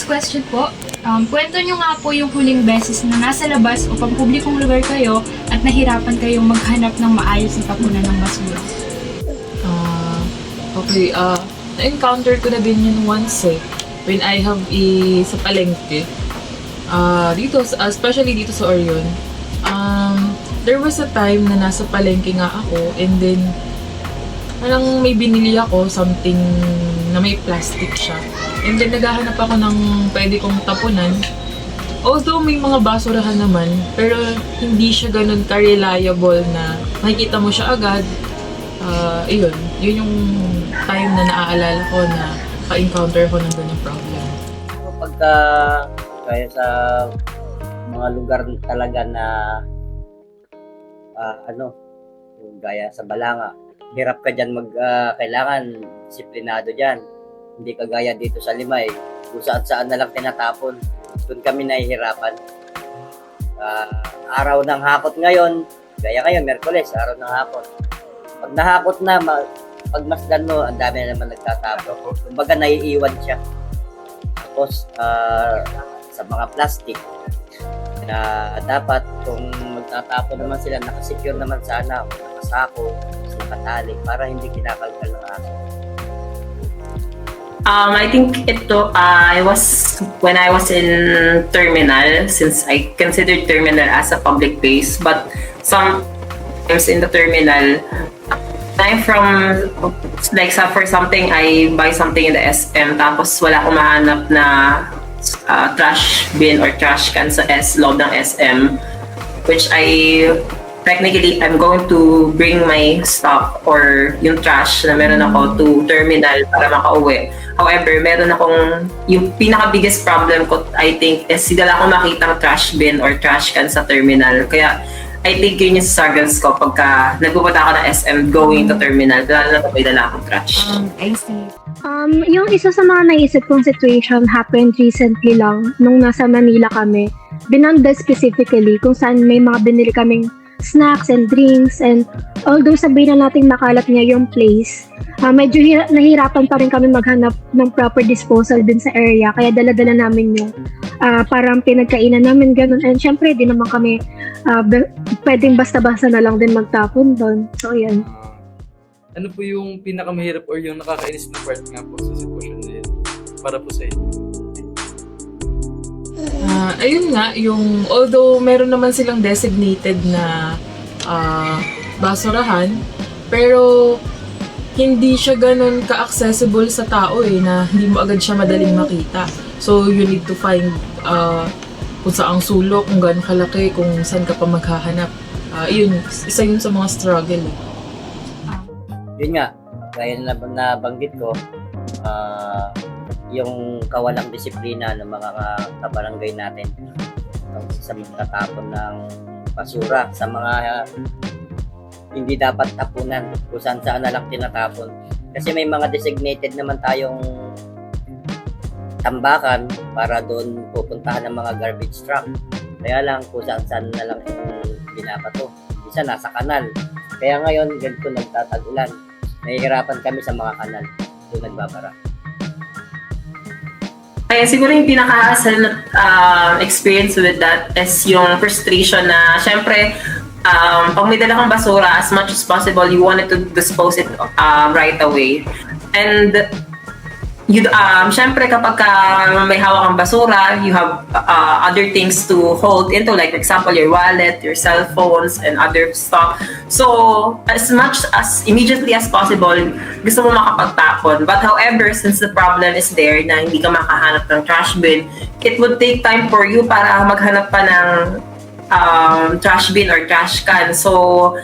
question po. Kwento nyo nga po yung huling beses na nasa labas o pampublikong lugar kayo at nahirapan kayong maghanap ng maayos na tapunan ng basura. Okay, na-encounter ko na din yun once when I have sa palengke. Especially dito sa Orion. There was a time na nasa palengke nga ako and then parang may binili ako something na may plastic siya. And then naghahanap ako ng pwede kong tapunan. Although may mga basurahan naman, pero hindi siya ganun ka-reliable na makikita mo siya agad. Yun yung time na naaalala ko na ka-encounter ko ng ganyang problem. Pagka kaya sa mga lugar talaga na gaya sa Balanga, hirap ka dyan kailangan disiplinado dyan. Hindi kagaya dito sa Limay, kung saan na lang tinatapon. Doon kami nahihirapan. Araw ng hapot ngayon, gaya ngayon, Merkules, araw ng hapot. Pag nahapot na, pagmasdan mo, ang dami na naman nagtatapon. Kumbaga naiiwan siya. Tapos, sa mga plastic, na dapat kung magtatapon naman sila, nakasecure naman sana, nakasako, nakatali, para hindi kinakalkal ng aso. I think when I was in terminal, since I considered terminal as a public place, but sometimes in the terminal, I'm from, like, for something, I buy something in the SM, tapos wala akong mahanap na trash bin or trash can sa loob ng SM, which technically, I'm going to bring my stuff or yung trash na meron ako to terminal para makauwi. However, meron akong, yung pinaka-biggest problem ko, I think, is hindi lang ako makitang trash bin or trash can sa terminal. Kaya, I think yun yung struggles ko pagka nagpupunta ako ng SM going to terminal. Lalo na may dala akong trash. I see. Yung isa sa mga naisip kong situation happened recently lang nung nasa Manila kami. Binanda specifically kung saan may mga binili kaming snacks and drinks, and although sabihin na natin makalat niya yung place, medyo nahirapan pa rin kami maghanap ng proper disposal din sa area, kaya dala-dala namin yung parang pinagkainan namin, ganun. And syempre di naman kami pwedeng basta-basta na lang din magtapon doon. So yan. Ano po yung pinakamahirap or yung nakakainis na part nga po sa sitwasyon na yun para po sa inyo? Ayun nga, although meron naman silang designated na basurahan, pero hindi siya ganun ka-accessible sa tao na hindi mo agad siya madaling makita. So you need to find kung saang sulok, kung gaano kalaki, kung saan ka pa maghahanap. Isa yun sa mga struggle. Yun nga, gaya na nabanggit ko, yung kawalang disiplina ng mga kabarangay natin sa magtatapon ng basura sa mga hindi dapat tapunan, kung saan na lang tinatapon. Kasi may mga designated naman tayong tambakan para doon pupuntahan ng mga garbage truck. Kaya lang kung saan na lang yung binabato. Isa nasa kanal. Kaya ngayon, ganito nagtatag-ulan. Nahihirapan kami sa mga kanal. Doon nagbabara. Kaya siguro yung pinaka-asal na experience with that is yung frustration na syempre pag may dala kang basura, as much as possible, you wanted to dispose it right away. And syempre kapag may hawak kang basura, you have other things to hold into, like for example, your wallet, your cell phones, and other stuff. So, as much as immediately as possible, gusto mo makapagtapon. But however, since the problem is there na hindi ka makahanap ng trash bin, it would take time for you para maghanap pa ng trash bin or trash can. So,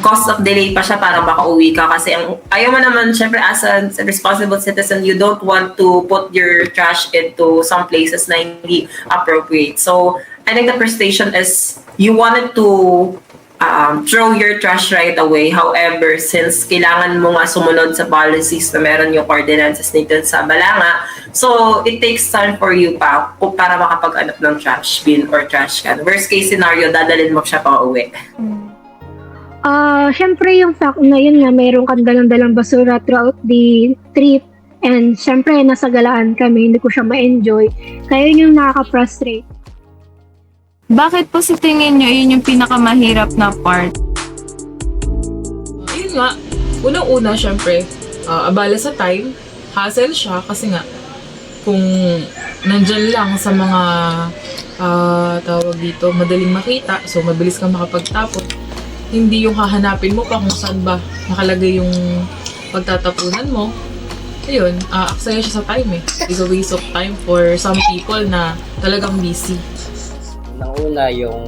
cost of delay pa siya para makauwi ka kasi ayaw mo naman, syempre as a responsible citizen, you don't want to put your trash into some places na hindi appropriate. So, I think the frustration is you wanted to throw your trash right away. However, since kailangan mo nga sumunod sa policies na meron yung ordinances nito sa Balanga, so it takes time for you para makapag-anap ng trash bin or trash can. Worst case scenario, dadalhin mo siya pa uwi. Syempre yung fact na yun nga mayroon kang dalang-dalang basura throughout the trip, And syempre, nasa galaan kami, hindi ko siya ma-enjoy. Kaya yun yung nakaka-frustrate. Bakit po sa tingin nyo yun yung pinakamahirap na part? Yun nga, unang-una syempre, abala sa time, hassle siya kasi nga, kung nandyan lang sa mga tawag dito, madaling makita, so mabilis kang makapagtapon. Hindi yung hahanapin mo pa kung saan ba nakalagay yung pagtatapunan mo. Ayun, aksaya siya sa time eh. It's a waste of time for some people na talagang busy. Unang-una yung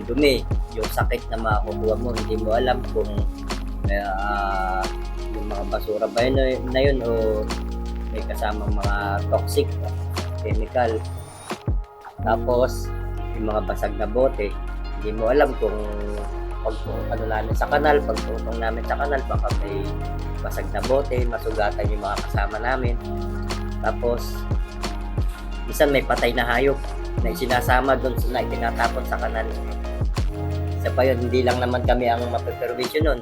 dumi, yung sakit na makukuha mo, hindi mo alam kung yung mga basura ba yun, na yun o may kasamang mga toxic chemical. Tapos yung mga basag na bote, hindi mo alam kung pagpunta namin sa kanal, pagtutong namin sa kanal, baka may basag na bote, masugatan yung mga kasama namin. Tapos minsan may patay na hayop na sinasama doon na itinatapon sa kanal. Isa pa yun, hindi lang naman kami ang mapeperwisyo nun.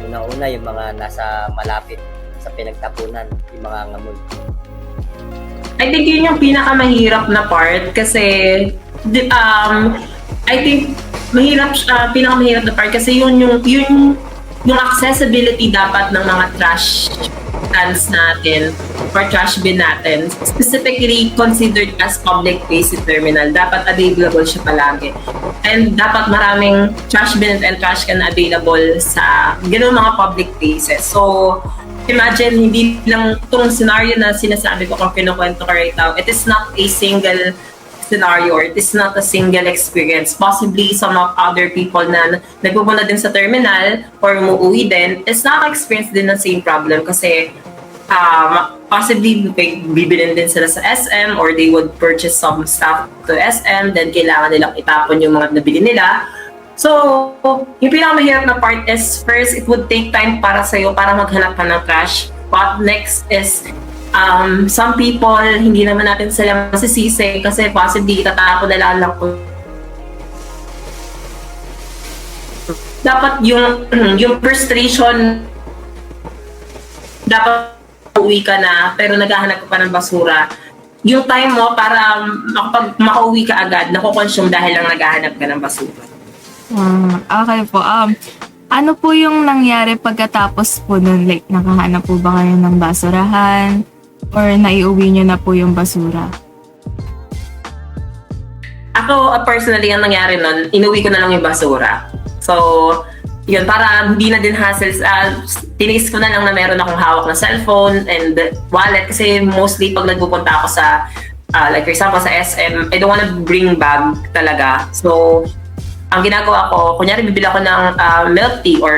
Una-una yung mga nasa malapit sa pinagtapunan, yung mga ngamon. I think yun yung pinakamahirap na part kasi I think pinakamahirap na part kasi yung accessibility dapat ng mga trash cans natin or trash bin natin, specifically considered as public place in terminal, dapat available siya palagi. And dapat maraming trash bin and trash can available sa gano'ng mga public places. So, imagine, hindi lang itong scenario na sinasabi ko kung kinukwento ko right now, it is not a single scenario or it is not a single experience. Possibly some of other people na nagpupunta din sa terminal or umuwi din is nakaka-experience din ng same problem kasi possibly bibilin din sila sa SM or they would purchase some stuff to SM, then kailangan nilang itapon yung mga nabili nila. So, yung pinakamahirap na part is first, it would take time para sa'yo para maghanap ka ng trash. But next is some people, hindi naman natin sila masisisi kasi possibly itatapon na lang po. Dapat yung frustration, dapat uwi ka na pero naghahanap ka pa ng basura. Yung time mo para makauwi ka agad, nakukonsume dahil lang naghahanap ka ng basura. Okay po. Ano po yung nangyari pagkatapos po nun? Like, nakahanap po ba kayo ng basurahan? Or naiuwi nyo na po yung basura? Ako, personally, ang nangyari nun, inuwi ko na lang yung basura. So, yun, para hindi na din hassles. Tiniis ko na lang na meron akong hawak na cellphone and wallet kasi mostly pag nagpupunta ako sa, like for example, sa SM, I don't wanna bring bag talaga. So, ang ginagawa ko, kunyari bibili ako ng milk tea or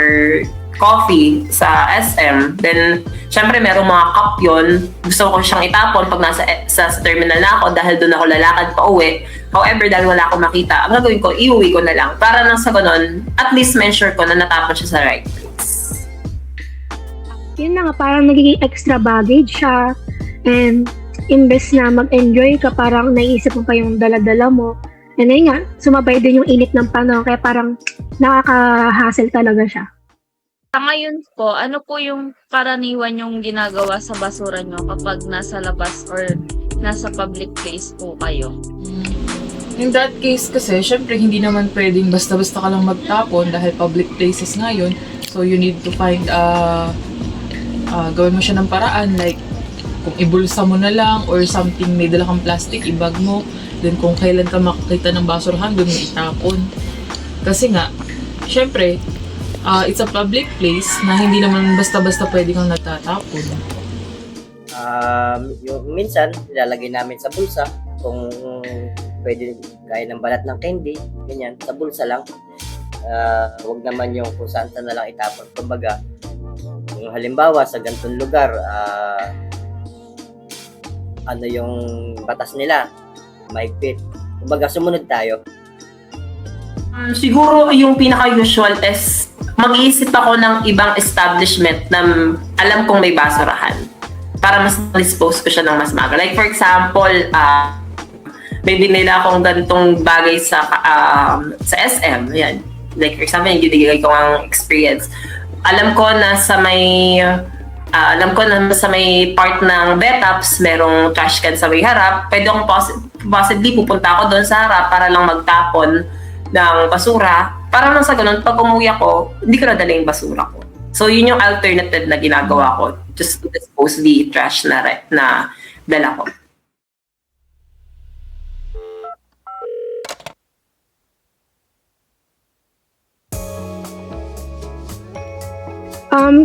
coffee sa SM, then syempre merong mga cup yun, gusto ko siyang itapon pag sa terminal na ako dahil doon ako lalakad pa uwi. However, dahil wala akong makita, ang gagawin ko, iuwi ko na lang para nang sa ganun, at least measure ko na natapon siya sa right place. Yun na nga, parang nagiging extra baggage siya. And imbes na mag-enjoy ka, parang naiisip mo pa yung dala-dala mo. And ayun nga, sumabay din yung init ng panahon, kaya parang nakaka-hassle talaga siya. Sa ngayon po, ano po yung karaniwan yung ginagawa sa basura nyo kapag nasa labas or nasa public place po kayo? In that case kasi, syempre hindi naman pwedeng basta-basta ka lang magtapon dahil public places nga yun. So you need to find, gawin mo siya ng paraan, like kung ibulsa mo na lang or something, may dala kang plastic, ibag mo. Then kung kailan ka makakita ng basurahan, doon mo itapon. Kasi nga, syempre, it's a public place na hindi naman basta-basta pwede kang nagtatapon. Yung minsan, ilalagay namin sa bulsa kung pwede gaya ng balat ng candy, ganyan, sa bulsa lang. Huwag naman yung kung saan na lang itapon. Kumbaga, yung halimbawa sa ganitong lugar, ano yung batas nila, maigpit. Kumbaga, sumunod tayo. Siguro yung pinaka-usual is mag-iisip ako ng ibang establishment na alam kong may basurahan para mas dispose ko siya ng mas maaga. Like for example, may binili akong ganitong bagay sa SM. Yan. Like for example, yung ginigay ko ang experience. Alam ko na sa may alam ko na sa may part ng detox, merong trash can sa may harap. Pwede akong possibly pupunta ako doon sa harap para lang magtapon ng basura. Para lang sa ganun, pag umuwi ako, hindi ko nadala yung basura ko. So, yun yung alternative na ginagawa ko. Just to dispose the trash na dala ko.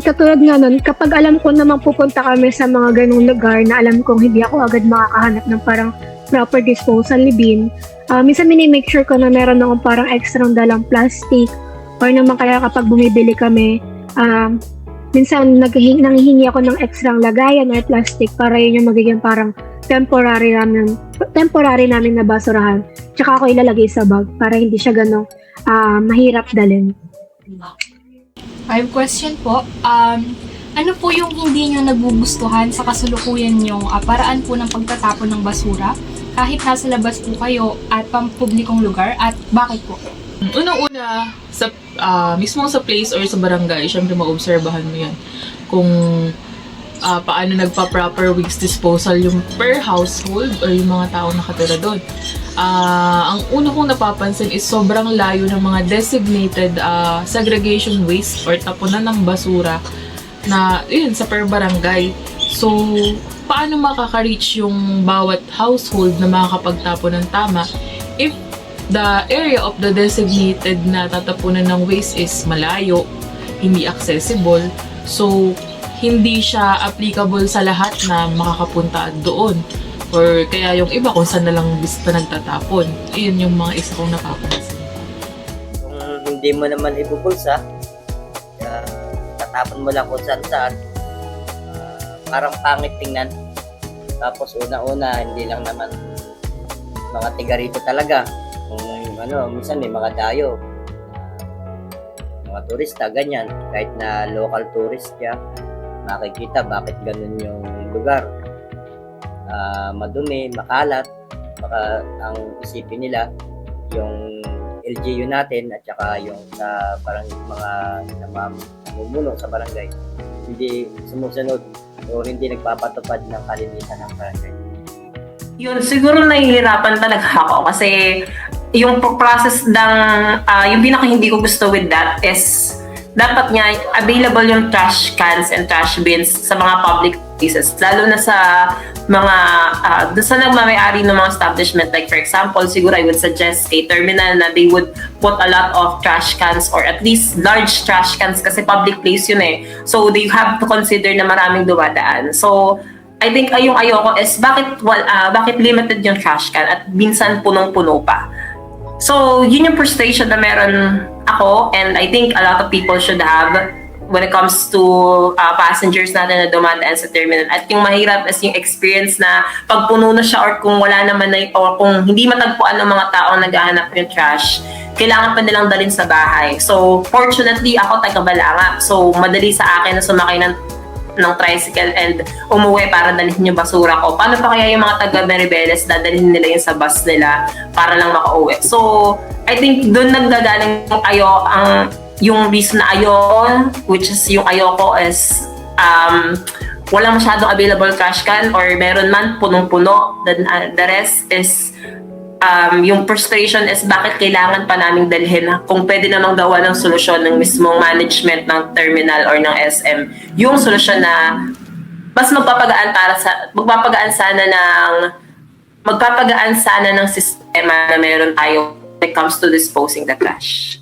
Katulad nga nun, kapag alam ko namang pupunta kami sa mga ganung lugar na alam kong hindi ako agad makakahanap ng parang proper disposal ni bin, minsan minimake sure ko na meron akong parang extra dalang plastic or naman kaya kapag bumibili kami, minsan nanghihingi ako ng extra lagayan or plastic para yun yung magiging parang temporary namin na basurahan. Tsaka ako ilalagay sa bag para hindi siya ganong mahirap dalhin. I have question po. Ano po yung hindi nyo nagugustuhan sa kasalukuyan yung paraan po ng pagtatapon ng basura kahit nasa labas po kayo at pampublikong lugar at bakit po? Unang-una, sa, mismo sa place or sa barangay, syempre maobserbahan mo yan. Kung paano nagpa-proper waste disposal yung per household or yung mga taong nakatira doon. Ang una kong napapansin is sobrang layo ng mga designated segregation waste or tapunan ng basura na yun sa per barangay. So, paano makaka-reach yung bawat household na makakapagtapon ng tama if the area of the designated na tatapunan ng waste is malayo, hindi accessible, so hindi siya applicable sa lahat na makakapunta doon. Or kaya yung iba kung saan na lang basta nagtatapon. Iyon yung mga isa kong napapansin. Kung hindi mo naman ibubulsa, tatapon mo lang kung saan, parang pangit tingnan. Tapos una-una, hindi lang naman mga tiga rito talaga. Kung minsan may mga dayo, mga turista, ganyan. Kahit na local tourist siya, makikita bakit ganun yung lugar. Madumi, makalat, baka ang isipin nila yung LGU natin at saka yung sa parang mga namumuno sa barangay hindi sumusunod o hindi nagpapatupad ng kalinisan ng barangay. Yun, siguro nahihirapan talaga ako kasi yung process ng, yung pinaka hindi ko gusto with that is dapat nga available yung trash cans and trash bins sa mga public places. Lalo na sa mga, doon sa nagmamayari ng mga establishment. Like for example, siguro I would suggest kay terminal na they would put a lot of trash cans or at least large trash cans kasi public place yun eh. So they have to consider na maraming dumadaan. So I think yung ayoko is bakit limited yung trash can at minsan punong-puno pa. So, yun yung frustration na meron ako and I think a lot of people should have when it comes to passengers natin na dumadaan sa terminal. At yung mahirap is yung experience na pag puno na siya or kung wala naman na, or kung hindi matagpuan ng mga taong naghahanap ng trash, kailangan pa nilang dalhin sa bahay. So, fortunately, ako taga-Balanga. So, madali sa akin na sumakay ng tricycle and umuwi para dalhin yung basura ko. Paano pa kaya yung mga taga-Maribeles dadalhin nila yung sa bus nila para lang makauwi? So, I think doon naggagaling yung reason na ayoko, which is yung ayoko is walang masyadong available trash can or meron man punong-puno. The rest is yung frustration is bakit kailangan pa naming dalhin kung pwede namang gawa ng solusyon ng mismong management ng terminal or ng SM. Yung solusyon na mas magpapagaan sana ng sistema na meron tayo when it comes to disposing the trash.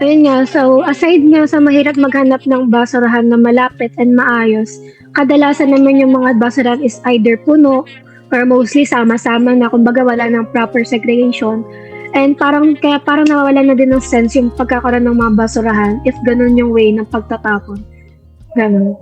Ayun nga, so aside nga sa mahirap maghanap ng basurahan na malapit and maayos, kadalasan naman yung mga basurahan is either puno or mostly sama-sama na kumbaga wala ng proper segregation. And parang nawawala na din ng sense yung pagkakaroon ng mga basurahan if ganun yung way ng pagtatapon. Ganun.